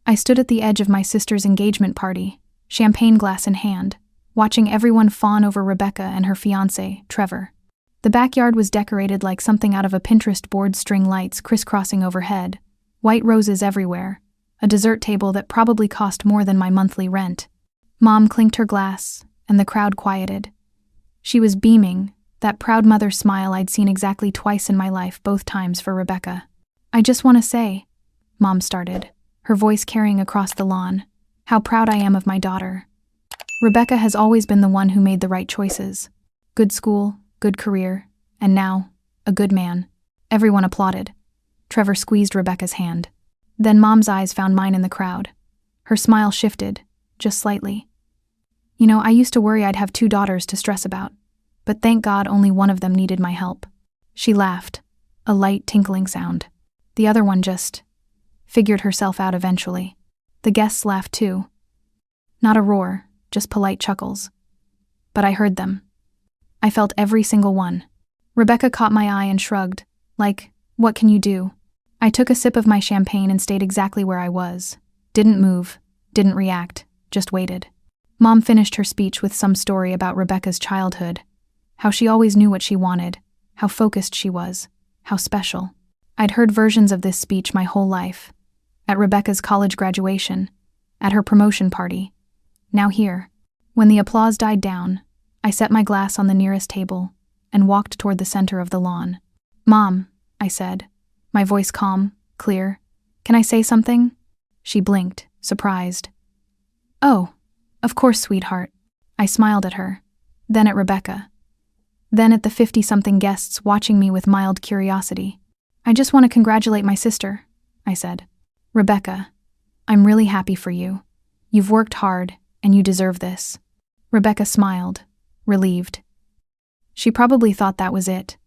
I stood at the edge of my sister's engagement party, champagne glass in hand, watching everyone fawn over Rebecca and her fiancé, Trevor. The backyard was decorated like something out of a Pinterest board, string lights crisscrossing overhead, white roses everywhere, a dessert table that probably cost more than my monthly rent. Mom clinked her glass, and the crowd quieted. She was beaming, that proud mother smile I'd seen exactly twice in my life, both times for Rebecca. "I just want to say," Mom started, her voice carrying across the lawn, "how proud I am of my daughter. Rebecca has always been the one who made the right choices. Good school, good career, and now, a good man." Everyone applauded. Trevor squeezed Rebecca's hand. Then Mom's eyes found mine in the crowd. Her smile shifted, just slightly. "You know, I used to worry I'd have 2 daughters to stress about, but thank God only one of them needed my help." She laughed, a light tinkling sound. "The other one just figured herself out eventually." The guests laughed too. Not a roar, just polite chuckles. But I heard them. I felt every single one. Rebecca caught my eye and shrugged, like, "What can you do?" I took a sip of my champagne and stayed exactly where I was. Didn't move, didn't react, just waited. Mom finished her speech with some story about Rebecca's childhood, how she always knew what she wanted, how focused she was, how special. I'd heard versions of this speech my whole life. At Rebecca's college graduation, at her promotion party. Now here. When the applause died down, I set my glass on the nearest table and walked toward the center of the lawn. "Mom," I said, my voice calm, clear, "can I say something?" She blinked, surprised. "Oh, of course, sweetheart." I smiled at her, then at Rebecca, then at the 50-something guests watching me with mild curiosity. "I just want to congratulate my sister," I said. "Rebecca, I'm really happy for you. You've worked hard, and you deserve this." Rebecca smiled, relieved. She probably thought that was it.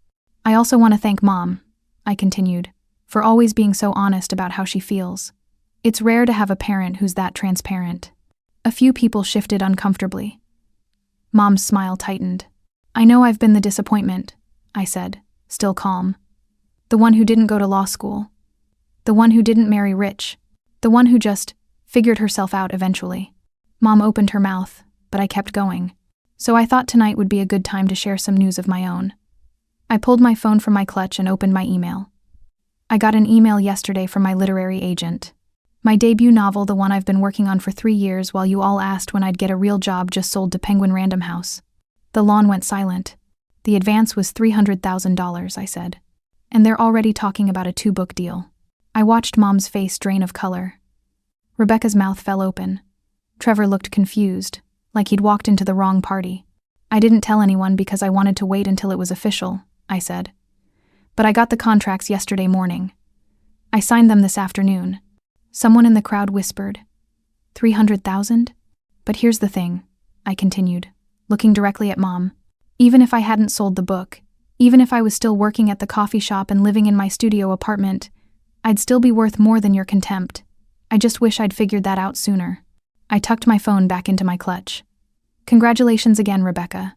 "I also want to thank Mom," I continued, "for always being so honest about how she feels. It's rare to have a parent who's that transparent." A few people shifted uncomfortably. Mom's smile tightened. "I know I've been the disappointment," I said, still calm. "The one who didn't go to law school. The one who didn't marry rich. The one who just figured herself out eventually." Mom opened her mouth, but I kept going. "So I thought tonight would be a good time to share some news of my own." I pulled my phone from my clutch and opened my email. I got an email yesterday from my literary agent. My debut novel, the one I've been working on for 3 years while you all asked when I'd get a real job, just sold to Penguin Random House. The lawn went silent. "The advance was $300,000, I said. "And they're already talking about a 2-book deal." I watched Mom's face drain of color. Rebecca's mouth fell open. Trevor looked confused, like he'd walked into the wrong party. "I didn't tell anyone because I wanted to wait until it was official," I said. "But I got the contracts yesterday morning. I signed them this afternoon." Someone in the crowd whispered, "300,000? But here's the thing," I continued, looking directly at Mom. "Even if I hadn't sold the book, even if I was still working at the coffee shop and living in my studio apartment, I'd still be worth more than your contempt. I just wish I'd figured that out sooner." I tucked my phone back into my clutch. "Congratulations again, Rebecca.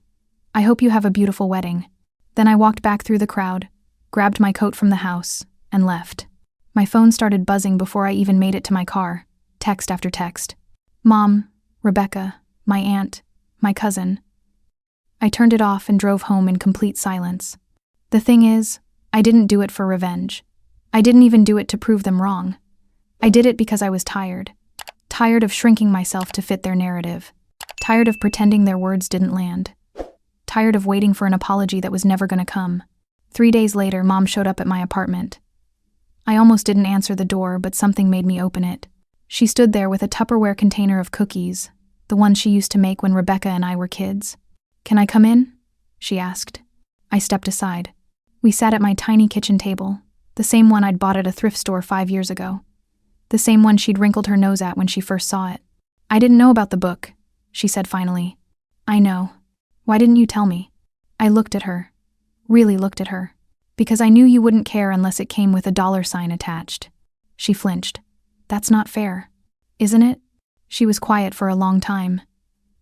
I hope you have a beautiful wedding." Then I walked back through the crowd, grabbed my coat from the house, and left. My phone started buzzing before I even made it to my car, text after text. Mom, Rebecca, my aunt, my cousin. I turned it off and drove home in complete silence. The thing is, I didn't do it for revenge. I didn't even do it to prove them wrong. I did it because I was tired. Tired of shrinking myself to fit their narrative. Tired of pretending their words didn't land. Tired of waiting for an apology that was never going to come. 3 days later, Mom showed up at my apartment. I almost didn't answer the door, but something made me open it. She stood there with a Tupperware container of cookies, the ones she used to make when Rebecca and I were kids. "Can I come in?" she asked. I stepped aside. We sat at my tiny kitchen table, the same one I'd bought at a thrift store 5 years ago. The same one she'd wrinkled her nose at when she first saw it. "I didn't know about the book," she said finally. "I know. Why didn't you tell me?" I looked at her. Really looked at her. "Because I knew you wouldn't care unless it came with a $sign attached." She flinched. "That's not fair. Isn't it?" She was quiet for a long time.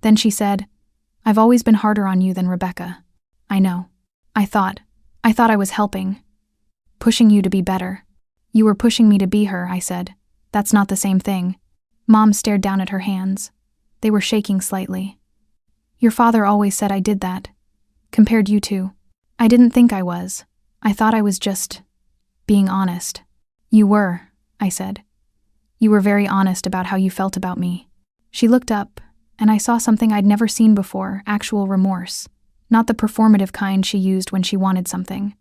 Then she said, "I've always been harder on you than Rebecca." "I know. I thought I was helping. Pushing you to be better." "You were pushing me to be her," I said. "That's not the same thing." Mom stared down at her hands. They were shaking slightly. Your father always said I did that. Compared you two. I didn't think I was. I thought I was just being honest. You were, I said. You were very honest about how you felt about me. She looked up, and I saw something I'd never seen before, actual remorse. Not the performative kind she used when she wanted something.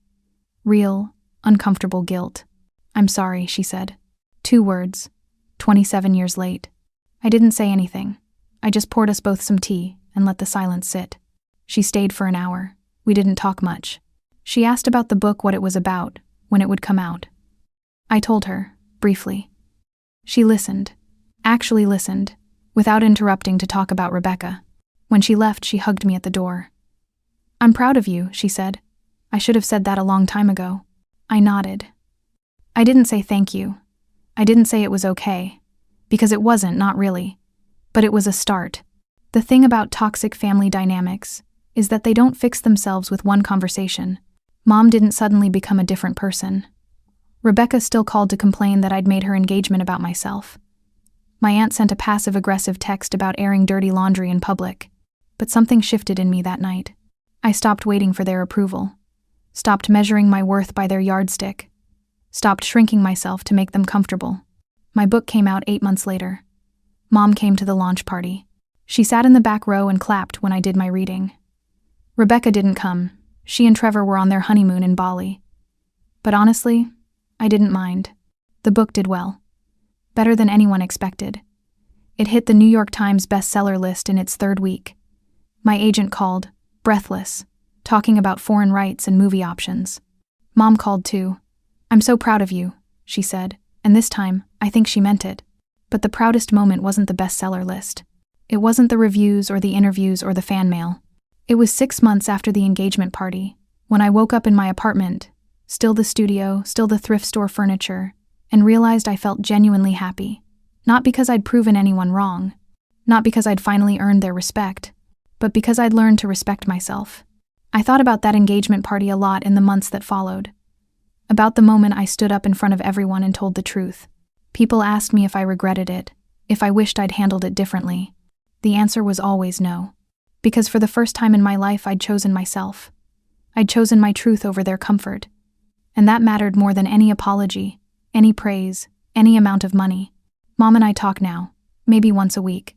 Real, uncomfortable guilt. I'm sorry, she said. 2 words. 27 years late. I didn't say anything. I just poured us both some tea and let the silence sit. She stayed for an hour. We didn't talk much. She asked about the book, what it was about, when it would come out. I told her, briefly. She listened. Actually listened, without interrupting to talk about Rebecca. When she left, she hugged me at the door. I'm proud of you, she said. I should have said that a long time ago. I nodded. I didn't say thank you. I didn't say it was okay. Because it wasn't, not really. But it was a start. The thing about toxic family dynamics is that they don't fix themselves with one conversation. Mom didn't suddenly become a different person. Rebecca still called to complain that I'd made her engagement about myself. My aunt sent a passive-aggressive text about airing dirty laundry in public. But something shifted in me that night. I stopped waiting for their approval. Stopped measuring my worth by their yardstick. Stopped shrinking myself to make them comfortable. My book came out 8 months later. Mom came to the launch party. She sat in the back row and clapped when I did my reading. Rebecca didn't come. She and Trevor were on their honeymoon in Bali. But honestly, I didn't mind. The book did well. Better than anyone expected. It hit the New York Times bestseller list in its 3rd week. My agent called, breathless, talking about foreign rights and movie options. Mom called too. I'm so proud of you, she said, and this time, I think she meant it. But the proudest moment wasn't the bestseller list. It wasn't the reviews or the interviews or the fan mail. It was 6 months after the engagement party, when I woke up in my apartment, still the studio, still the thrift store furniture, and realized I felt genuinely happy. Not because I'd proven anyone wrong, not because I'd finally earned their respect, but because I'd learned to respect myself. I thought about that engagement party a lot in the months that followed. About the moment I stood up in front of everyone and told the truth. People asked me if I regretted it, if I wished I'd handled it differently. The answer was always no. Because for the first time in my life, I'd chosen myself. I'd chosen my truth over their comfort. And that mattered more than any apology, any praise, any amount of money. Mom and I talk now, maybe once a week.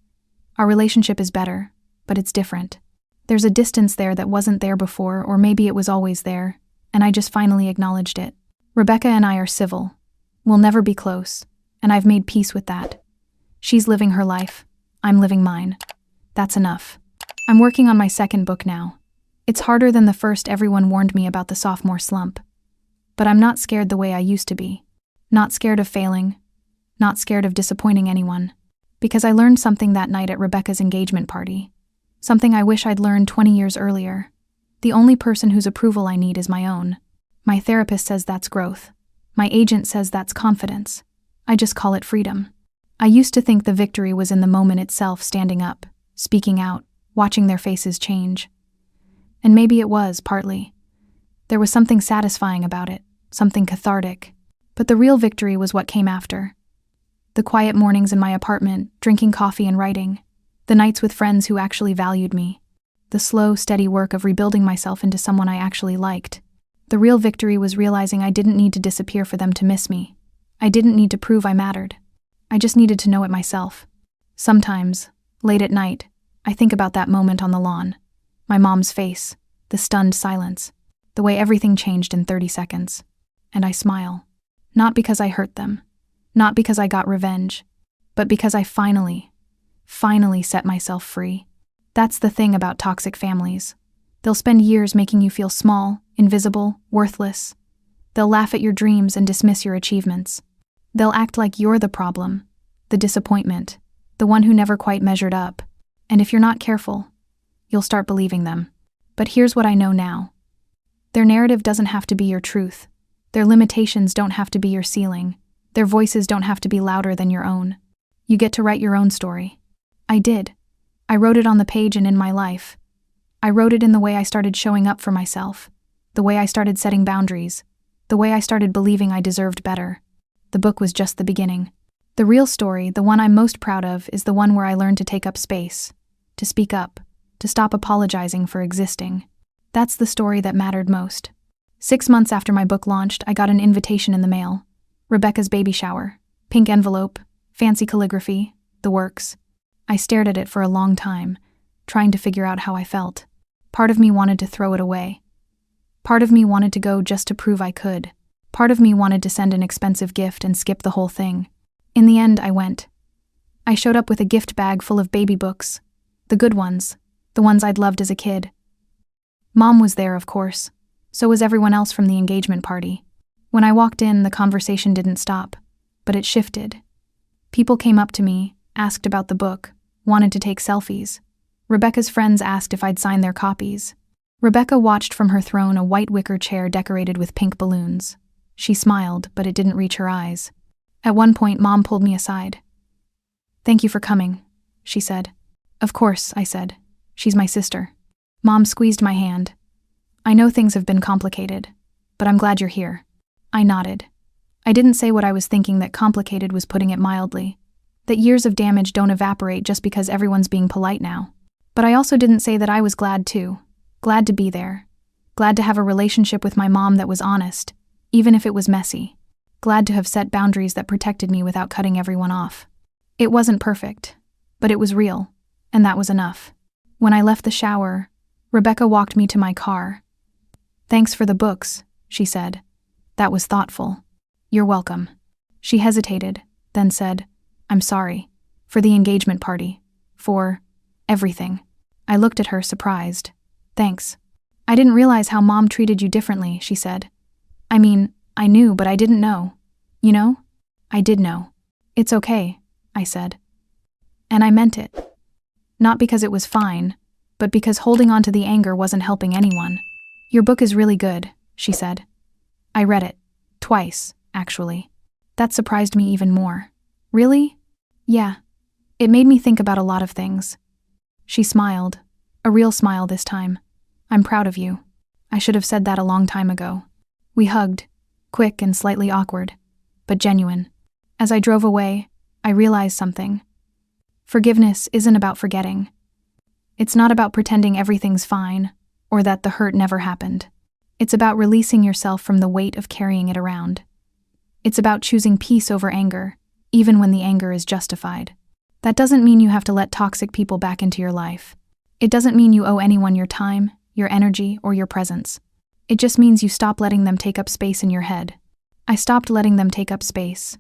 Our relationship is better, but it's different. There's a distance there that wasn't there before, or maybe it was always there, and I just finally acknowledged it. Rebecca and I are civil. We'll never be close, and I've made peace with that. She's living her life. I'm living mine. That's enough. I'm working on my 2nd book now. It's harder than the first. Everyone warned me about the sophomore slump. But I'm not scared the way I used to be. Not scared of failing. Not scared of disappointing anyone. Because I learned something that night at Rebecca's engagement party. Something I wish I'd learned 20 years earlier. The only person whose approval I need is my own. My therapist says that's growth. My agent says that's confidence. I just call it freedom. I used to think the victory was in the moment itself, standing up, speaking out, watching their faces change. And maybe it was, partly. There was something satisfying about it, something cathartic. But the real victory was what came after. The quiet mornings in my apartment, drinking coffee and writing. The nights with friends who actually valued me. The slow, steady work of rebuilding myself into someone I actually liked. The real victory was realizing I didn't need to disappear for them to miss me. I didn't need to prove I mattered. I just needed to know it myself. Sometimes, late at night, I think about that moment on the lawn. My mom's face, the stunned silence, the way everything changed in 30 seconds. And I smile. Not because I hurt them. Not because I got revenge. But because I finally set myself free. That's the thing about toxic families. They'll spend years making you feel small, invisible, worthless. They'll laugh at your dreams and dismiss your achievements. They'll act like you're the problem, the disappointment, the one who never quite measured up. And if you're not careful, you'll start believing them. But here's what I know now. Their narrative doesn't have to be your truth. Their limitations don't have to be your ceiling. Their voices don't have to be louder than your own. You get to write your own story. I did. I wrote it on the page and in my life. I wrote it in the way I started showing up for myself, the way I started setting boundaries, the way I started believing I deserved better. The book was just the beginning. The real story, the one I'm most proud of, is the one where I learned to take up space, to speak up, to stop apologizing for existing. That's the story that mattered most. 6 months after my book launched, I got an invitation in the mail. Rebecca's baby shower. Pink envelope, fancy calligraphy, the works. I stared at it for a long time, trying to figure out how I felt. Part of me wanted to throw it away. Part of me wanted to go just to prove I could. Part of me wanted to send an expensive gift and skip the whole thing. In the end, I went. I showed up with a gift bag full of baby books. The good ones. The ones I'd loved as a kid. Mom was there, of course. So was everyone else from the engagement party. When I walked in, the conversation didn't stop, but it shifted. People came up to me, asked about the book, wanted to take selfies. Rebecca's friends asked if I'd sign their copies. Rebecca watched from her throne a white wicker chair decorated with pink balloons. She smiled, but it didn't reach her eyes. At one point, Mom pulled me aside. "Thank you for coming," she said. "Of course," I said. "She's my sister." Mom squeezed my hand. "I know things have been complicated, but I'm glad you're here." I nodded. I didn't say what I was thinking, that complicated was putting it mildly. That years of damage don't evaporate just because everyone's being polite now. But I also didn't say that I was glad too. Glad to be there. Glad to have a relationship with my mom that was honest, even if it was messy. Glad to have set boundaries that protected me without cutting everyone off. It wasn't perfect, but it was real, and that was enough. When I left the shower, Rebecca walked me to my car. "Thanks for the books," she said. "That was thoughtful." "You're welcome." She hesitated, then said, "I'm sorry. For the engagement party. For everything." I looked at her, surprised. "Thanks. I didn't realize how Mom treated you differently," she said. "I mean, I knew, but I didn't know. You know?" I did know. "It's okay," I said. And I meant it. Not because it was fine, but because holding on to the anger wasn't helping anyone. "Your book is really good," she said. I read it. Twice, actually. That surprised me even more. "Really?" "Yeah. It made me think about a lot of things." She smiled. A real smile this time. "I'm proud of you." I should have said that a long time ago. We hugged, quick and slightly awkward, but genuine. As I drove away, I realized something. Forgiveness isn't about forgetting. It's not about pretending everything's fine, or that the hurt never happened. It's about releasing yourself from the weight of carrying it around. It's about choosing peace over anger, even when the anger is justified. That doesn't mean you have to let toxic people back into your life. It doesn't mean you owe anyone your time, your energy, or your presence. It just means you stop letting them take up space in your head. I stopped letting them take up space.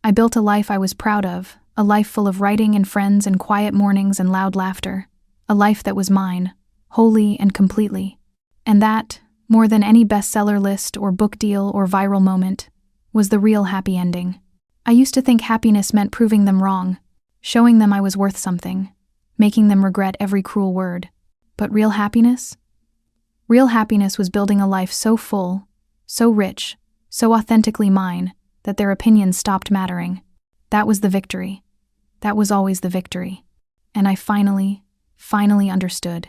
I built a life I was proud of, a life full of writing and friends and quiet mornings and loud laughter, a life that was mine, wholly and completely. And that, more than any bestseller list or book deal or viral moment, was the real happy ending. I used to think happiness meant proving them wrong, showing them I was worth something, making them regret every cruel word. But real happiness? Real happiness was building a life so full, so rich, so authentically mine, that their opinions stopped mattering. That was the victory. That was always the victory. And I finally understood.